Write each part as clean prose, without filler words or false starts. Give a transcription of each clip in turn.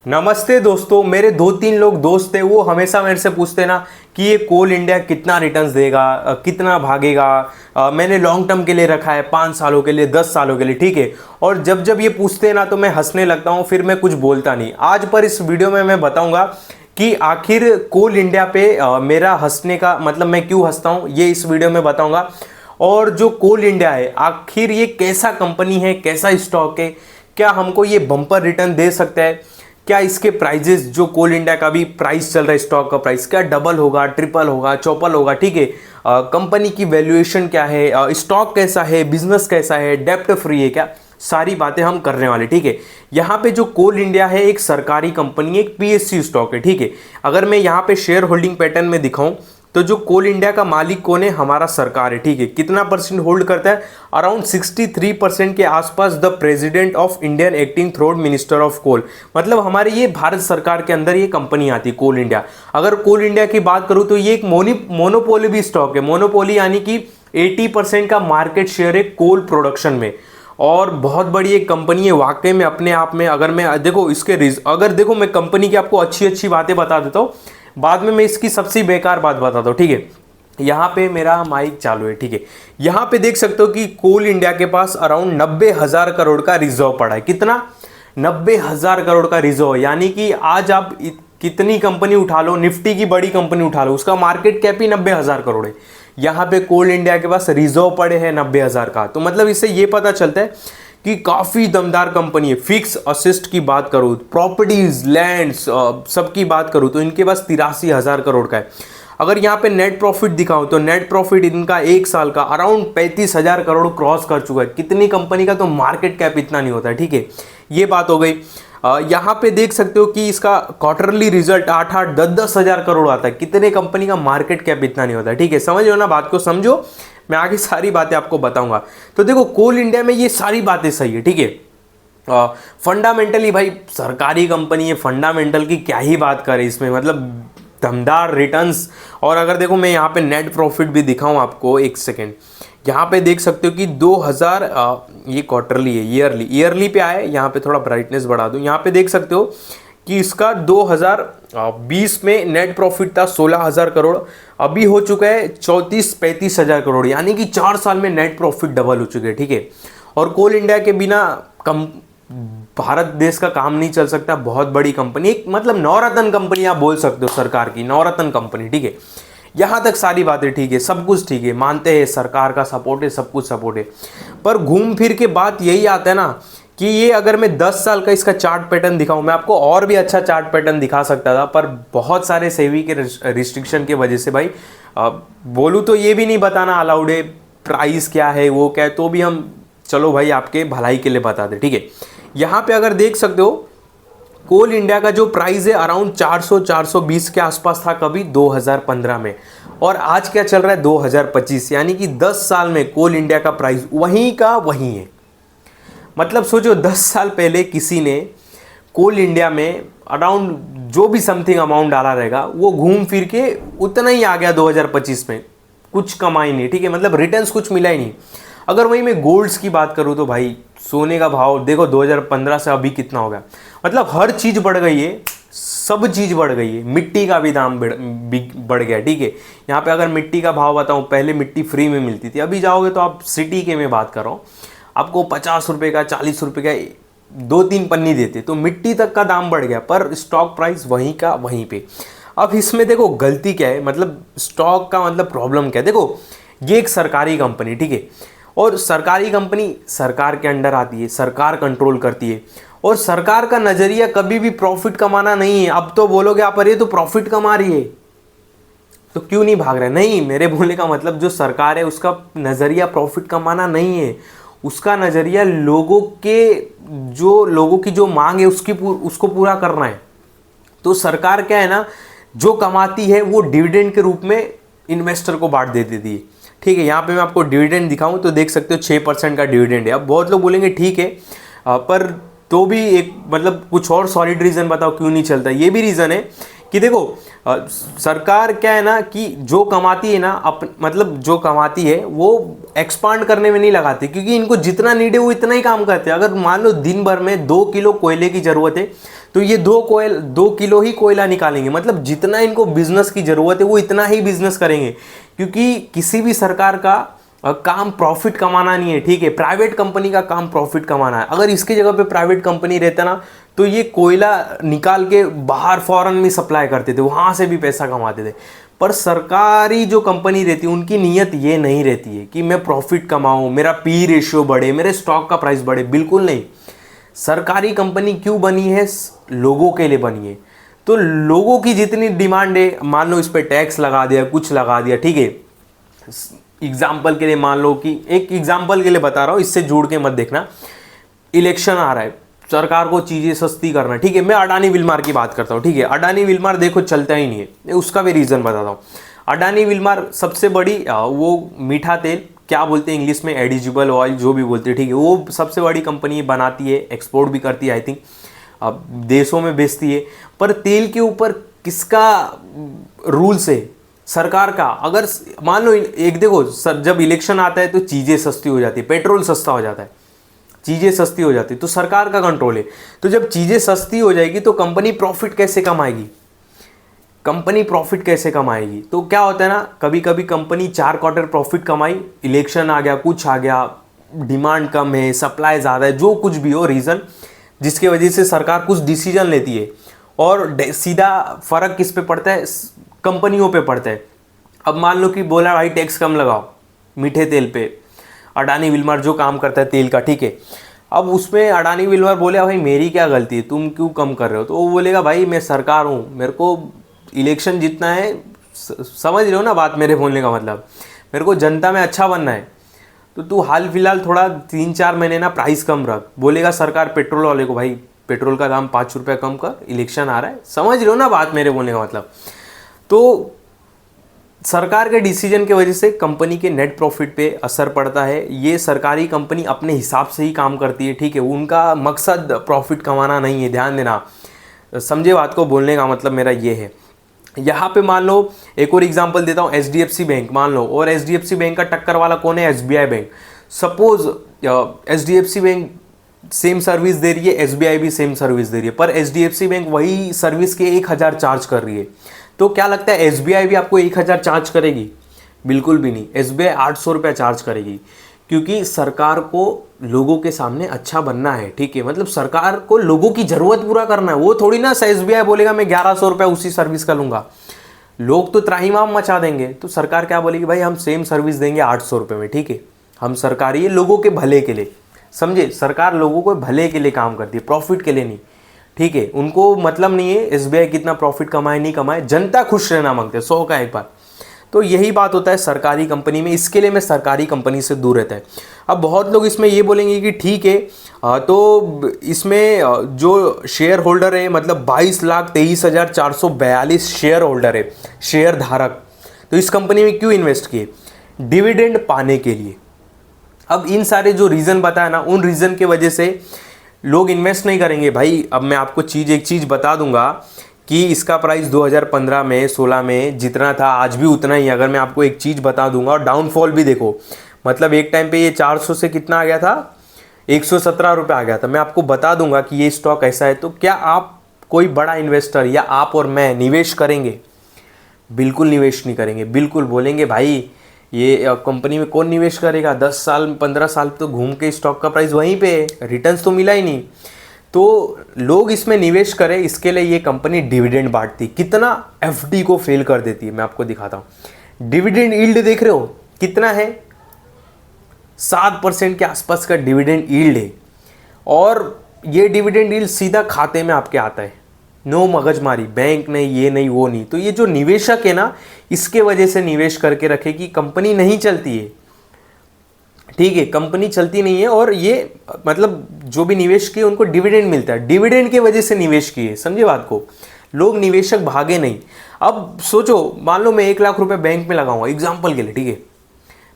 नमस्ते दोस्तों। मेरे दो तीन लोग दोस्त थे, वो हमेशा मेरे से पूछते ना कि ये कोल इंडिया कितना रिटर्न्स देगा, कितना भागेगा। मैंने लॉन्ग टर्म के लिए रखा है, 5 सालों के लिए, 10 सालों के लिए, ठीक है। और जब जब ये पूछते हैं ना तो मैं हंसने लगता हूँ, फिर मैं कुछ बोलता नहीं। आज पर इस वीडियो में मैं बताऊंगा कि आखिर कोल इंडिया पे मेरा हंसने का मतलब मैं क्यों हंसता हूँ, ये इस वीडियो में बताऊंगा। और जो कोल इंडिया है आखिर ये कैसा कंपनी है, कैसा स्टॉक है, क्या हमको ये बम्पर रिटर्न दे सकता है, क्या इसके प्राइजेस जो कोल इंडिया का भी प्राइस चल रहा है, स्टॉक का प्राइस क्या डबल होगा, ट्रिपल होगा, चौपल होगा, ठीक है। कंपनी की वैल्यूएशन क्या है, स्टॉक कैसा है, बिजनेस कैसा है, डेप्ट फ्री है क्या, सारी बातें हम करने वाले, ठीक है। यहाँ पे जो कोल इंडिया है एक सरकारी कंपनी है, एक पीएसयू स्टॉक है, ठीक है। अगर मैं यहाँ पे शेयर होल्डिंग पैटर्न में दिखाऊं तो जो कोल इंडिया का मालिक कौन है, हमारा सरकार है, ठीक है। कितना परसेंट होल्ड करता है, अराउंड 63% के आसपास the president of Indian acting third minister of coal. मतलब हमारे ये भारत सरकार के अंदर ये कंपनी आती है कोल इंडिया। अगर कोल इंडिया की बात करूं तो ये एक मोनोपोली भी स्टॉक है। मोनोपोली यानी कि 80% का मार्केट शेयर है कोल प्रोडक्शन में, और बहुत बड़ी एक कंपनी है वाकई में अपने आप में। अगर मैं देखो इसके अगर देखो मैं कंपनी की आपको अच्छी अच्छी बातें बता देता हूँ, बाद में मैं इसकी सबसे बेकार बात बताता हूँ, ठीक है। यहाँ पे मेरा माइक चालू है, ठीक है। यहाँ पे देख सकते हो कि कोल इंडिया के पास अराउंड 90,000 करोड़ का रिजर्व पड़ा है। कितना? 90,000 करोड़ का रिजर्व। यानी कि आज आप कितनी कंपनी उठा लो, निफ्टी की बड़ी कंपनी उठा लो, उसका मार्केट कैप ही 90,000 करोड़ है। यहाँ पे कोल इंडिया के पास रिजर्व पड़े हैं 90,000 का। तो मतलब इससे ये पता चलता है कि काफ़ी दमदार कंपनी है। फिक्स असिस्ट की बात करूँ, प्रॉपर्टीज, लैंड्स, सबकी बात करूँ तो इनके पास 83,000 करोड़ का है। अगर यहाँ पे नेट प्रॉफिट दिखाऊं तो नेट प्रॉफिट इनका एक साल का अराउंड 35,000 करोड़ क्रॉस कर चुका है। कितनी कंपनी का तो मार्केट कैप इतना नहीं होता है, ठीक है। ये बात हो गई। यहाँ पे देख सकते हो कि इसका क्वार्टरली रिजल्ट 8-8, 10-10 हजार करोड़ आता है। कितने कंपनी का मार्केट कैप इतना नहीं होता है, ठीक है। समझ लो ना, बात को समझो, मैं आगे सारी बातें आपको बताऊंगा। तो देखो कोल इंडिया में ये सारी बातें सही है, ठीक है। फंडामेंटली भाई सरकारी कंपनी है, फंडामेंटल की क्या ही बात करें इसमें, मतलब दमदार रिटर्न्स। और अगर देखो मैं यहाँ पे नेट प्रॉफिट भी दिखाऊं आपको, एक सेकेंड, यहाँ पे देख सकते हो कि 2000 ये क्वार्टरली है, ईयरली पे आए। यहाँ पे थोड़ा ब्राइटनेस बढ़ा दूं, यहाँ पे देख सकते हो कि इसका 2020 में नेट प्रॉफिट था 16,000 करोड़, अभी हो चुका है 34-35 हजार करोड़। यानी कि 4 साल में नेट प्रॉफिट डबल हो चुके हैं, ठीक है। और कोल इंडिया के बिना भारत देश का काम नहीं चल सकता। बहुत बड़ी कंपनी, एक मतलब नवरत्न कंपनी आप बोल सकते हो, सरकार की नवरत्न कंपनी, ठीक है। यहाँ तक सारी बातें ठीक है, सब कुछ ठीक है, मानते हैं सरकार का सपोर्ट है, सब कुछ सपोर्ट है। पर घूम फिर के बात यही आता है ना कि ये अगर मैं 10 साल का इसका चार्ट पैटर्न दिखाऊं, मैं आपको और भी अच्छा चार्ट पैटर्न दिखा सकता था, पर बहुत सारे सेबी के रिस्ट्रिक्शन की वजह से भाई बोलूँ तो ये भी नहीं बताना अलाउड है, प्राइस क्या है, वो क्या है, तो भी हम चलो भाई आपके भलाई के लिए बता दें, ठीक है। यहाँ पे अगर देख सकते हो कोल इंडिया का जो प्राइस है अराउंड 400-420 के आसपास था कभी 2015 में, और आज क्या चल रहा है 2025। यानी कि 10 साल में कोल इंडिया का प्राइस वहीं का वहीं है। मतलब सोचो 10 साल पहले किसी ने कोल इंडिया में अराउंड जो भी समथिंग अमाउंट डाला रहेगा वो घूम फिर के उतना ही आ गया 2025 में, कुछ कमा ही नहीं, ठीक है। मतलब रिटर्न्स कुछ मिला ही नहीं। अगर वही मैं गोल्ड्स की बात करूँ तो भाई सोने का भाव देखो 2015 से अभी कितना हो गया। मतलब हर चीज़ बढ़ गई है, सब चीज़ बढ़ गई है। मिट्टी का भी दाम बढ़ गया, ठीक है। यहाँ पे अगर मिट्टी का भाव बताऊँ, पहले मिट्टी फ्री में मिलती थी, अभी जाओगे तो आप सिटी के में बात कर रहा हूँ, आपको 50 रुपये का, 40 रुपये का 2-3 पन्नी देते, तो मिट्टी तक का दाम बढ़ गया, पर स्टॉक प्राइस वहीं का वहीं पे। अब इसमें देखो गलती क्या है, मतलब स्टॉक का मतलब प्रॉब्लम क्या है। देखो ये एक सरकारी कंपनी, ठीक है, और सरकारी कंपनी सरकार के अंडर आती है, सरकार कंट्रोल करती है, और सरकार का नज़रिया कभी भी प्रॉफिट कमाना नहीं है। अब तो बोलोगे आप अरे तो प्रॉफिट कमा रही है तो क्यों नहीं भाग रहे, नहीं, मेरे बोलने का मतलब जो सरकार है उसका नज़रिया प्रॉफिट कमाना नहीं है, उसका नज़रिया लोगों की जो मांग है उसको पूरा करना है। तो सरकार क्या है ना, जो कमाती है वो डिविडेंड के रूप में इन्वेस्टर को बांट दे देती है, ठीक है। यहाँ पे मैं आपको डिविडेंड दिखाऊं तो देख सकते हो 6% का डिविडेंड है। अब बहुत लोग बोलेंगे ठीक है, पर तो भी एक मतलब कुछ और सॉलिड रीज़न बताओ क्यों नहीं चलता। ये भी रीज़न है कि देखो सरकार क्या है ना कि जो कमाती है ना मतलब जो कमाती है वो एक्सपांड करने में नहीं लगाती, क्योंकि इनको जितना नीड है वो इतना ही काम करते हैं। अगर मान लो दिन भर में 2 किलो कोयले की ज़रूरत है तो ये 2 किलो ही कोयला निकालेंगे, मतलब जितना इनको बिजनेस की जरूरत है वो इतना ही बिजनेस करेंगे, क्योंकि किसी भी सरकार का काम प्रॉफिट कमाना नहीं है, ठीक है। प्राइवेट कंपनी का काम प्रॉफिट कमाना है। अगर इसकी जगह पे प्राइवेट कंपनी रहता ना तो ये कोयला निकाल के बाहर फॉरेन में सप्लाई करते थे, वहां से भी पैसा कमाते थे। पर सरकारी जो कंपनी रहती है उनकी नीयत ये नहीं रहती है कि मैं प्रॉफिट कमाऊं, मेरा पी रेशियो बढ़े, मेरे स्टॉक का प्राइस बढ़े, बिल्कुल नहीं। सरकारी कंपनी क्यों बनी है? लोगों के लिए बनी है। तो लोगों की जितनी डिमांड है, मान लो इस पर टैक्स लगा दिया, कुछ लगा दिया, ठीक है। एग्जाम्पल के लिए मान लो कि एक एग्जाम्पल के लिए बता रहा हूं, इससे जोड़ के मत देखना। इलेक्शन आ रहा है, सरकार को चीजें सस्ती करना, ठीक है। मैं अडानी विल्मार की बात करता हूं, ठीक है। अडानी विल्मार देखो चलता ही नहीं है, उसका भी रीजन बताता हूं। अडानी विल्मार सबसे बड़ी वो मीठा तेल, क्या बोलते हैं इंग्लिश में, एडिजिबल ऑयल जो भी बोलते हैं, ठीक है। वो सबसे बड़ी कंपनी बनाती है, एक्सपोर्ट भी करती है, आई थिंक अब देशों में बेचती है। पर तेल के ऊपर किसका रूल्स है? सरकार का। अगर मान लो एक देखो सर, जब इलेक्शन आता है तो चीजें सस्ती हो जाती है, पेट्रोल सस्ता हो जाता है, चीजें सस्ती हो जाती है, तो सरकार का कंट्रोल है। तो जब चीजें सस्ती हो जाएगी तो कंपनी प्रॉफिट कैसे कमाएगी? कंपनी प्रॉफिट कैसे कमाएगी? तो क्या होता है ना, कभी कभी कंपनी 4 क्वार्टर प्रॉफिट कमाई, इलेक्शन आ गया, कुछ आ गया, डिमांड कम है, सप्लाई ज़्यादा है, जो कुछ भी हो रीज़न, जिसके वजह से सरकार कुछ डिसीजन लेती है और सीधा फर्क किस पे पड़ता है? कंपनियों पे पड़ता है। अब मान लो कि बोला भाई टैक्स कम लगाओ मीठे तेल पे, अडानी विल्मार जो काम करता है तेल का, ठीक है। अब उसमें अडानी विल्मार बोले भाई मेरी क्या गलती है, तुम क्यों कम कर रहे हो? तो वो बोलेगा भाई मैं सरकार हूँ, मेरे को इलेक्शन जीतना है, समझ रहे हो ना बात मेरे बोलने का मतलब, मेरे को जनता में अच्छा बनना है। तो तू हाल फिलहाल थोड़ा 3-4 महीने ना प्राइस कम रख। बोलेगा सरकार पेट्रोल वाले को भाई पेट्रोल का दाम 5 रुपये कम कर, इलेक्शन आ रहा है, समझ रहे हो ना बात मेरे बोलने का मतलब। तो सरकार के डिसीजन की वजह से कंपनी के नेट प्रॉफिट पे असर पड़ता है। ये सरकारी कंपनी अपने हिसाब से ही काम करती है, ठीक है। उनका मकसद प्रॉफिट कमाना नहीं है, ध्यान देना, समझे बात को, बोलने का मतलब मेरा ये है। यहाँ पे मान लो एक और एग्जांपल देता हूँ, एचडीएफसी बैंक मान लो, और एचडीएफसी बैंक का टक्कर वाला कौन है? SBI bank. Suppose HDFC bank same service दे रही है, एसबीआई भी सेम सर्विस दे रही है, पर एचडीएफसी बैंक वही सर्विस के 1000 चार्ज कर रही है। तो क्या लगता है एसबीआई भी आपको 1000 चार्ज करेगी? बिल्कुल भी नहीं, एसबीआई 800 रुपया चार्ज करेगी, क्योंकि सरकार को लोगों के सामने अच्छा बनना है, ठीक है। मतलब सरकार को लोगों की जरूरत पूरा करना है। वो थोड़ी ना एसबीआई बोलेगा मैं 1100 रुपया उसी सर्विस का लूंगा, लोग तो त्राहिमाम मचा देंगे। तो सरकार क्या बोलेगी, भाई हम सेम सर्विस देंगे 800 रुपये में, ठीक है। हम सरकारी है लोगों के भले के लिए, समझे, सरकार लोगों को भले के लिए काम करती है, प्रॉफिट के लिए नहीं, ठीक है। उनको मतलब नहीं है एसबीआई कितना प्रॉफिट कमाए नहीं कमाए, जनता खुश रहना मांगते हैं, 100 का एक बार। तो यही बात होता है सरकारी कंपनी में, इसके लिए मैं सरकारी कंपनी से दूर रहता है। अब बहुत लोग इसमें ये बोलेंगे कि ठीक है, तो इसमें जो शेयर होल्डर है, मतलब 22,23,442 शेयर होल्डर है, शेयर धारक, तो इस कंपनी में क्यों इन्वेस्ट किए? डिविडेंड पाने के लिए। अब इन सारे जो रीज़न बताया ना, उन रीज़न के वजह से लोग इन्वेस्ट नहीं करेंगे। भाई अब मैं आपको एक चीज़ बता दूंगा कि इसका प्राइस 2015 में 16 में जितना था आज भी उतना ही। अगर मैं आपको एक चीज़ बता दूंगा, और डाउनफॉल भी देखो, मतलब एक टाइम पे ये 400 से कितना आ गया था, 117 रुपये आ गया था। मैं आपको बता दूंगा कि ये स्टॉक ऐसा है। तो क्या आप कोई बड़ा इन्वेस्टर या आप और मैं निवेश करेंगे? बिल्कुल निवेश नहीं करेंगे। बिल्कुल बोलेंगे भाई ये कंपनी में कौन निवेश करेगा, 10 साल 15 साल तो घूम के स्टॉक का प्राइस वहीं पे है, रिटर्न्स तो मिला ही नहीं। तो लोग इसमें निवेश करें, इसके लिए ये कंपनी डिविडेंड बांटती, कितना एफडी को फेल कर देती है। मैं आपको दिखाता हूँ, डिविडेंड यील्ड देख रहे हो कितना है, 7% के आसपास का डिविडेंड यील्ड है। और ये डिविडेंड यील्ड सीधा खाते में आपके आता है, नो मगजमारी, बैंक नहीं, ये नहीं, वो नहीं। तो ये जो निवेशक है ना, इसके वजह से निवेश करके रखे कि कंपनी नहीं चलती है, ठीक है, कंपनी चलती नहीं है। और ये मतलब जो भी निवेश किए उनको डिविडेंड मिलता है, डिविडेंड की वजह से निवेश किए, समझे बात को। लोग निवेशक भागे नहीं। अब सोचो, मान लो मैं 1 लाख रुपए बैंक में लगाऊंगा, एग्जाम्पल के लिए, ठीक है,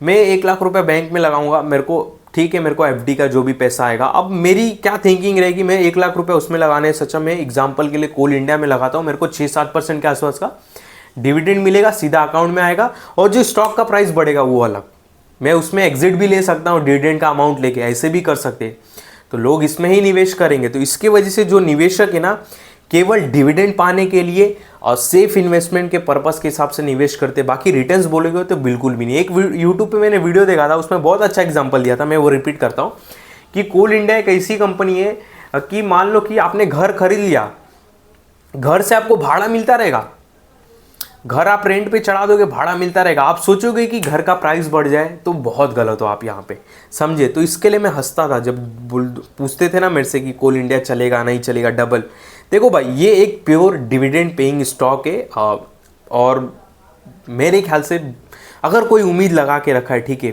मैं 1 लाख रुपए बैंक में लगाऊंगा, मेरे को, ठीक है, मेरे को एफडी का जो भी पैसा आएगा, अब मेरी क्या थिंकिंग रहेगी, मैं 1 लाख रुपए उसमें लगाने से अच्छा मैं एग्जाम्पल के लिए कोल इंडिया में लगाता हूँ, मेरे को 6-7% के आसपास का डिविडेंड मिलेगा, सीधा अकाउंट में आएगा। और जो स्टॉक का प्राइस बढ़ेगा वो अलग, मैं उसमें एग्जिट भी ले सकता हूँ डिविडेंड का अमाउंट लेके, ऐसे भी कर सकते हैं। तो लोग इसमें ही निवेश करेंगे। तो इसके वजह से जो निवेशक है ना, केवल डिविडेंड पाने के लिए और सेफ इन्वेस्टमेंट के पर्पस के हिसाब से निवेश करते, बाकी रिटर्न्स बोलोगे तो बिल्कुल भी नहीं। एक यूट्यूब पे मैंने वीडियो देखा था, उसमें बहुत अच्छा एग्जांपल दिया था, मैं वो रिपीट करता हूँ कि कोल इंडिया एक ऐसी कंपनी है कि मान लो कि आपने घर खरीद लिया, घर से आपको भाड़ा मिलता रहेगा, घर आप रेंट पे चढ़ा दोगे, भाड़ा मिलता रहेगा। आप सोचोगे कि घर का प्राइस बढ़ जाए, तो बहुत गलत हो आप यहाँ पे, समझे। तो इसके लिए मैं हंसता था जब पूछते थे ना मेरे से कि कोल इंडिया चलेगा नहीं चलेगा, डबल। देखो भाई, ये एक प्योर डिविडेंड पेइंग स्टॉक है, और मेरे ख्याल से अगर कोई उम्मीद लगा के रखा है, ठीक है,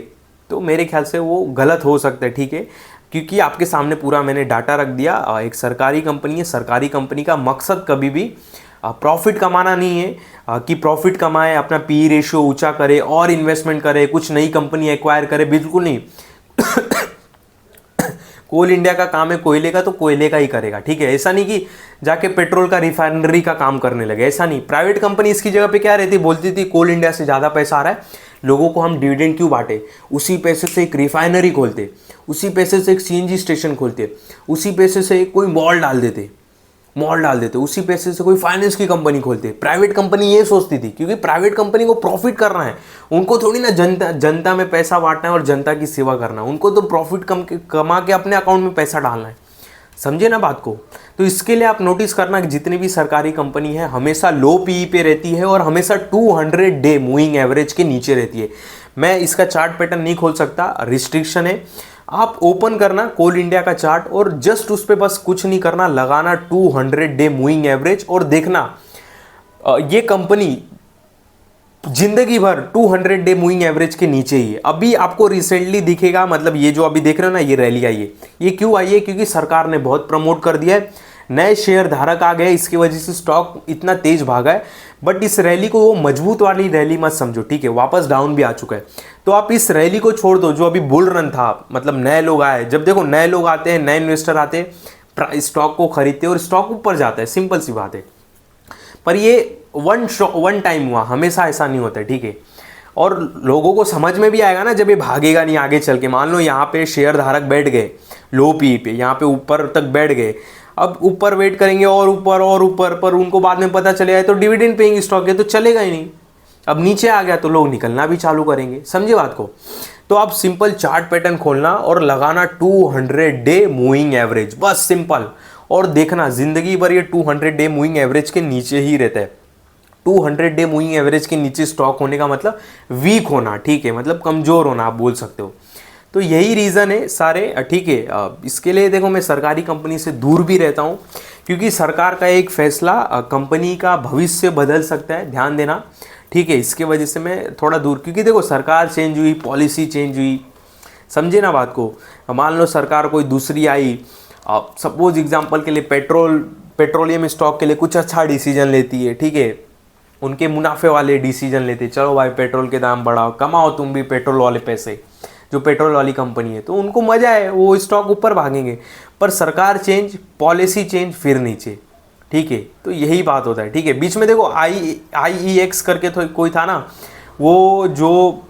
तो मेरे ख्याल से वो गलत हो सकता है, ठीक है, क्योंकि आपके सामने पूरा मैंने डाटा रख दिया। एक सरकारी कंपनी है, सरकारी कंपनी का मकसद कभी भी प्रॉफिट कमाना नहीं है कि प्रॉफिट कमाए, अपना पी रेशियो ऊंचा करे और इन्वेस्टमेंट करे, कुछ नई कंपनी एक्वायर करे, बिल्कुल नहीं। कोल इंडिया का काम है कोयले का, तो कोयले का ही करेगा, ठीक है। ऐसा नहीं कि जाके पेट्रोल का रिफाइनरी का काम करने लगे, ऐसा नहीं। प्राइवेट कंपनी इसकी जगह पे क्या रहती, बोलती थी कोल इंडिया से ज़्यादा पैसा आ रहा है, लोगों को हम डिविडेंड क्यों बांटे, उसी पैसे से एक रिफाइनरी खोलते, उसी पैसे से एक सीएनजी स्टेशन खोलते, उसी पैसे से कोई मॉल डाल देते, उसी पैसे से कोई फाइनेंस की कंपनी खोलते। प्राइवेट कंपनी ये सोचती थी, क्योंकि प्राइवेट कंपनी को प्रॉफिट करना है, उनको थोड़ी ना जनता में पैसा बांटना है और जनता की सेवा करना है, उनको तो प्रॉफिट कमा के अपने अकाउंट में पैसा डालना है, समझे ना बात को। तो इसके लिए आप नोटिस करना कि जितनी भी सरकारी कंपनी है हमेशा लो पीई पे रहती है और हमेशा 200 डे मूविंग एवरेज के नीचे रहती है। मैं इसका चार्ट पैटर्न नहीं खोल सकता, रिस्ट्रिक्शन है। आप ओपन करना कोल इंडिया का चार्ट और जस्ट उस पर बस कुछ नहीं करना, लगाना 200 डे मूविंग एवरेज और देखना ये कंपनी जिंदगी भर 200 डे मूविंग एवरेज के नीचे ही है। अभी आपको रिसेंटली दिखेगा, मतलब ये जो अभी देख रहे हो ना, ये रैली आई है, ये क्यों आई है, क्योंकि सरकार ने बहुत प्रमोट कर दिया है, नए शेयर धारक आ गए, इसकी वजह से स्टॉक इतना तेज भागा है। बट इस रैली को वो मजबूत वाली रैली मत समझो, ठीक है, वापस डाउन भी आ चुका है। तो आप इस रैली को छोड़ दो, जो अभी बुल रन था, मतलब नए लोग आए, जब देखो नए लोग आते हैं, नए इन्वेस्टर आते हैं, स्टॉक को खरीदते हैं और स्टॉक ऊपर जाता है, सिंपल सी बात है। पर ये वन टाइम हुआ, हमेशा ऐसा नहीं होता है, ठीक है। और लोगों को समझ में भी आएगा ना जब ये भागेगा नहीं आगे चल के। मान लो यहाँ पे शेयर धारक बैठ गए लो पी पे, यहाँ पे ऊपर तक बैठ गए, अब ऊपर वेट करेंगे और ऊपर, पर उनको बाद में पता चले तो डिविडेंड पेइंग स्टॉक है तो चलेगा ही नहीं। अब नीचे आ गया तो लोग निकलना भी चालू करेंगे, समझे बात को। तो आप सिंपल चार्ट पैटर्न खोलना और लगाना 200 डे मूविंग एवरेज, बस सिंपल, और देखना जिंदगी भर ये 200 डे मूविंग एवरेज के नीचे ही रहता है। 200 डे मूविंग एवरेज के नीचे स्टॉक होने का मतलब वीक होना, ठीक है, मतलब कमजोर होना आप बोल सकते हो। तो यही रीज़न है सारे, ठीक है। इसके लिए देखो मैं सरकारी कंपनी से दूर भी रहता हूँ, क्योंकि सरकार का एक फैसला कंपनी का भविष्य बदल सकता है, ध्यान देना, ठीक है। इसके वजह से मैं थोड़ा दूर, क्योंकि देखो सरकार चेंज हुई, पॉलिसी चेंज हुई, समझे ना बात को। मान लो सरकार कोई दूसरी आई, सपोज एग्जांपल के लिए पेट्रोलियम स्टॉक के लिए कुछ अच्छा डिसीजन लेती है, ठीक है, उनके मुनाफे वाले डिसीजन लेते, चलो भाई पेट्रोल के दाम बढ़ाओ, कमाओ तुम भी पेट्रोल वाले पैसे, जो पेट्रोल वाली कंपनी है, तो उनको मजा है, वो स्टॉक ऊपर भागेंगे। पर सरकार चेंज, पॉलिसी चेंज, फिर नीचे, ठीक है। तो यही बात होता है, ठीक है। बीच में देखो IEX करके तो कोई था ना, वो जो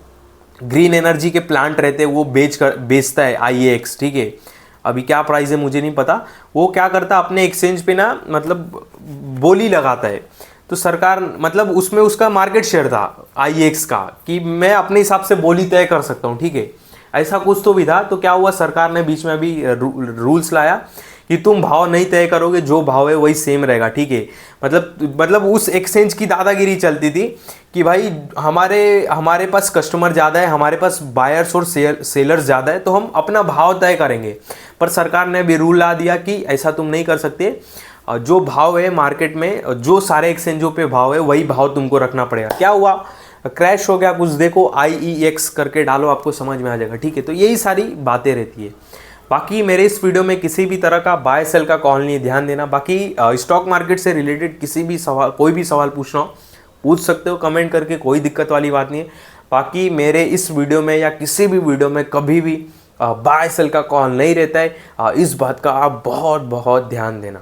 ग्रीन एनर्जी के प्लांट रहते हैं वो बेचता है IEX, ठीक है। अभी क्या प्राइस है मुझे नहीं पता। वो क्या करता अपने एक्सचेंज पे ना, मतलब बोली लगाता है, तो सरकार, मतलब उसमें उसका मार्केट शेयर था IEX का, कि मैं अपने हिसाब से बोली तय कर सकता हूँ, ठीक है, ऐसा कुछ तो भी था। तो क्या हुआ, सरकार ने बीच में अभी रूल्स लाया कि तुम भाव नहीं तय करोगे, जो भाव है वही सेम रहेगा, ठीक है। मतलब उस एक्सचेंज की दादागिरी चलती थी कि भाई हमारे पास कस्टमर ज़्यादा है, हमारे पास बायर्स और सेलर्स ज़्यादा है, तो हम अपना भाव तय करेंगे। पर सरकार ने भी रूल ला दिया कि ऐसा तुम नहीं कर सकते, जो भाव है मार्केट में, जो सारे एक्सचेंजों पे भाव है वही भाव तुमको रखना पड़ेगा। क्या हुआ, क्रैश हो गया कुछ, देखो IEX करके डालो, आपको समझ में आ जाएगा, ठीक है। तो यही सारी बातें रहती है। बाकी मेरे इस वीडियो में किसी भी तरह का बाय सेल का कॉल नहीं, ध्यान देना। बाकी स्टॉक मार्केट से रिलेटेड कोई भी सवाल पूछना हो पूछ सकते हो कमेंट करके, कोई दिक्कत वाली बात नहीं है। बाकी मेरे इस वीडियो में या किसी भी वीडियो में कभी भी बाय सेल का कॉल नहीं रहता है, इस बात का आप बहुत बहुत ध्यान देना।